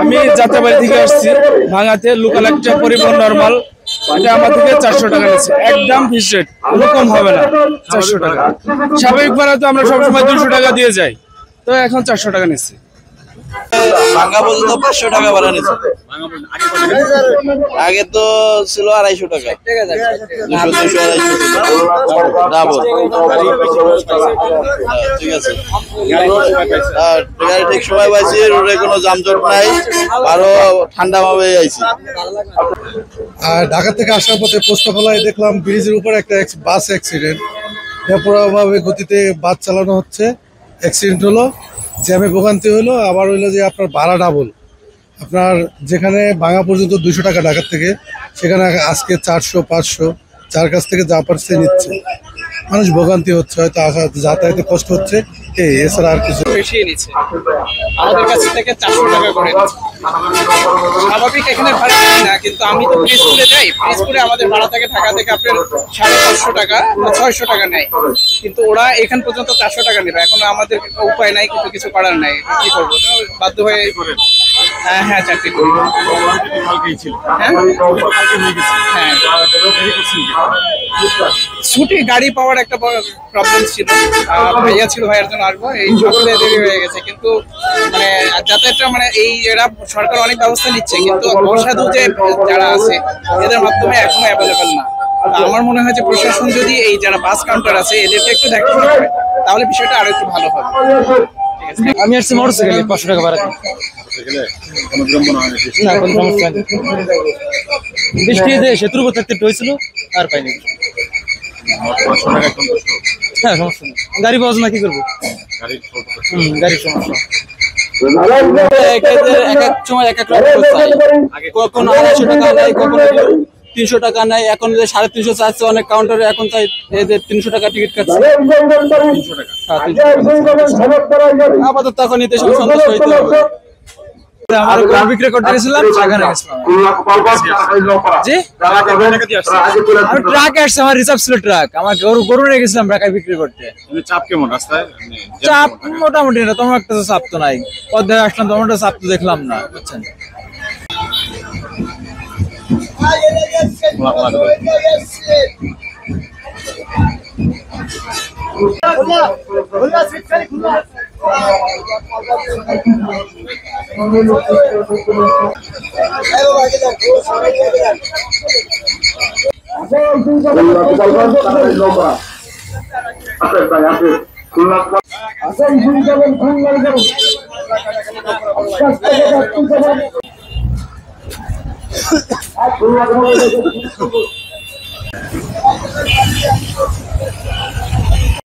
আমি যাত্রাবাড়ি থেকে আসছি ভাঙাতে, লোকাল একটা পরিবহন নরমাল, এটা আমার থেকে 400 টাকা নিচ্ছে, একদম ফিক্সড রেট, কোনো কম হবে না। 400 টাকা স্বাভাবিক ভাড়া তো আমরা সবসময় 200 টাকা দিয়ে যাই, তো এখন 400 টাকা নিচ্ছে। ভাঙ্গা পর্যন্ত 500 টাকা ভাড়া নিচ্ছে, আগে তো ছিল 250 টাকা, 200-250 ঠিক আছে। গাড়ি ঠিক সময় পাইছি, রোডে কোনো যানজট নাই, আরো ঠান্ডা ভাবে আইছি। আর ঢাকা থেকে আসার পথে পোস্তফলায় দেখলাম ব্রিজের উপর একটা বাস অ্যাক্সিডেন্ট, বেপরোয়াভাবে গতিতে বাস চালানো হচ্ছে, অ্যাক্সিডেন্ট হলো, জ্যামে ভোগান্তি হলো। আবার হইলো যে আপনার ভাড়া ডাবল, আপনার যেখানে ভাঙা পর্যন্ত 200 টাকা ঢাকার থেকে, সেখানে আজকে 400-500, যার কাছ থেকে যা পারছে নিচ্ছে। মানুষ ভোগান্তি হচ্ছে, হয়তো আসা যাতায়াতে কষ্ট হচ্ছে, এছাড়া আর কিছু। বেশি নিচ্ছে আমাদের কাছ থেকে 400 টাকা করে। স্বাভাবিক এখানে ভাড়া না, কিন্তু আমি তো ব্রিজপুরে যাই, ব্রিজপুরে আমাদের ভাড়া থাকে ঢাকা থেকে আপনার 550 টাকা বা 600 টাকা নেয়, কিন্তু ওরা এখান পর্যন্ত 400 টাকা নেবে। এখন আমাদের উপায় নাই, কিন্তু কিছু করার নাই, কি করবো, বাধ্য হয়ে। হ্যাঁ, চাকরি করি। হ্যাঁ, ছুটি গাড়ি পাওয়ার একটা প্রবলেম ছিল, ভাইয়া ছিল, ভাইয়ার জন্য আসবো, এই সকালে দেরি হয়ে গেছে। কিন্তু মানে যাতায়াতটা মানে এই এরা সরকার অনেক ব্যবস্থা নিচ্ছে, কিন্তু অসাধু যে যারা আছে এদের মাধ্যমে এখনো অ্যাভেলেবেল না। আমার মনে হয় যে প্রশাসন যদি এই যারা বাস কাউন্টার আছে এদেরকে একটু দেখাশোনা করে, তাহলে বিষয়টা আরো একটু ভালো হবে। আমি আসছি মোটরসাইকেলে 500 টাকা ভাড়া। বৃষ্টি সেতুর উপর থাকতে হয়েছিল, আর পাইনি। হ্যাঁ, সমস্যা নেই, গাড়ি পাওয়া না, কি করবো, গাড়ির সমস্যা। এক এক সময় এক এক রকম, কখনো 250 টাকা নেয়, কখনো 300 টাকা নেয়। এখন 350 চাচ্ছে অনেক কাউন্টারে, এখন চাই এদের 300 টাকা টিকিট কাটছে। আপাতত তখন নিতে সন্তুষ্ট হইতে হবে। আমার গরু বিক্রি করতে গেছিলাম, সেখানে ট্রাকে আসছে, আমার রিজার্ভ ছিল ট্রাক, আমার গরু নিয়ে গেছিলাম ঢাকায় বিক্রি করতে। চাপ কেমন রাস্তায়? চাপ মোটামুটি না, তোমার একটা চাপ তো নাই, পদ্মায় আসলাম, তোমার চাপ তো দেখলাম না, বুঝছেন।